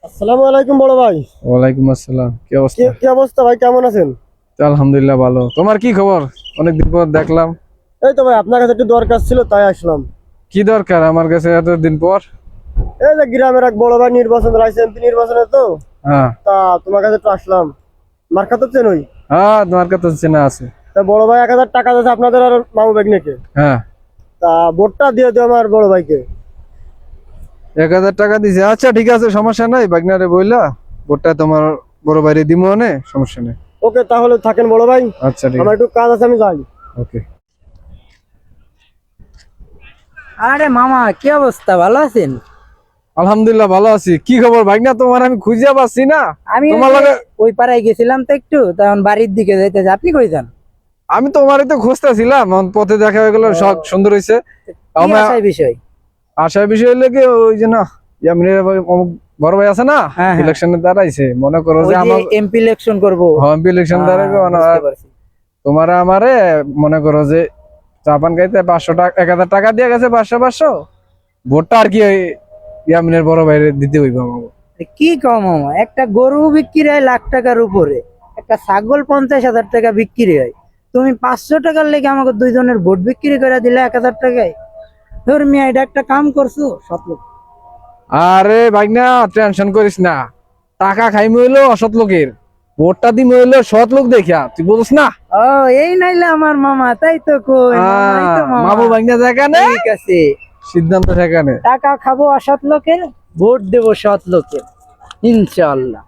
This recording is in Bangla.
আসসালামু আলাইকুম বড় ভাই। ওয়ালাইকুম আসসালাম। কি অবস্থা? কি অবস্থা ভাই, কেমন আছেন? তো আলহামদুলিল্লাহ ভালো। তোমার কি খবর? অনেকদিন পর দেখলাম। এই তো ভাই, আপনার কাছে একটু দরকার ছিল তাই আসলাম। কি দরকার আমার কাছে এতদিন পর? এই যে গ্রামের এক বড় ভাই নির্বাচন রয়েছে, এমপি নির্বাচনে তো হ্যাঁ তা তোমার কাছে একটু আসলাম। মার্কা তো চেনই। হ্যাঁ, তোমার কাছে চেনা আছে। তা বড় ভাই 1,000 টাকা দিয়েছে আপনাদের আর মামু বেগনেকে। হ্যাঁ, তা ভোটটা দিয়ে দিও আমার বড় ভাইকে। 1000 টাকা দিছে। আচ্ছা ঠিক আছে, সমস্যা নাই। বাগনারে বইলা ভোটটা তোমার বড় বাইরে দিমু অনে, সমস্যা নেই। ওকে, তাহলে থাকেন বড় ভাই। আচ্ছা ঠিক আমার আছে। একটু কাজ আছে, আমি যাই। ওকে। আরে মামা, কি অবস্থা? ভালো আছেন? আলহামদুলিল্লাহ ভালো আছি। কি খবর বাগনা তোমার? আমি খুঁজে পাচ্ছি না। আমি তোমার লগে ওই পাড়ায় গেছিলাম তো একটু, তখন বাড়ির দিকে যাইতেছে। আপনি কই যান? আমি তোমারই তো খুঁজতেছিলাম, পথে দেখা হয়ে গেল। সব সুন্দর হয়েছে। কি আশায় বিষয়? আশার বিষয় লেগে ওই যে না, ইয়ামিনের অমুক বড় ভাই আছে না, হ্যাঁ, হ্যাঁ। ইলেকশনে দাঁড়াইছে। মনে করো ওই যে যে আমার এমপি ইলেকশন করবো। এমপি ইলেকশন দাঁড়াবে। বুঝতে পারছি। তোমার আমারে মনে করো যে চাপান গাইতে 500 টাকা 1000 টাকা দিয়ে গেছে, 500 ভোটটা আর কি ওই ইয়ামিনের বড় ভাইরে দিতে হইব আমাকে। কি কম মামা, একটা গরু বিক্রি হয় লাখ টাকার উপরে, একটা ছাগল 50,000 টাকা বিক্রি হয়। তুমি 500 টাকার লেগে আমাকে দুইজনের ভোট বিক্রি করে দিলে 1,000 টাকায়। ধর মিয়া, এটা একটা কাম করছো সতলোক। আরে ভাইনা, টেনশন করিস না। টাকা খাইমু হইলো অসৎ লোকের, ভোটটা দিমু হইলো সৎ লোক দেখিয়া। তুই বলছ না? ও, এই নাইলে আমার মামা, তাই তো কই মামা, এই তো মামা। মামু ভাইনা দেখা নেই, ঠিক আছে, সিদ্ধান্ত সেখানে। টাকা খাবো অসৎ লোকের, ভোট দেবো সৎ লোকের, ইনশাআল্লাহ।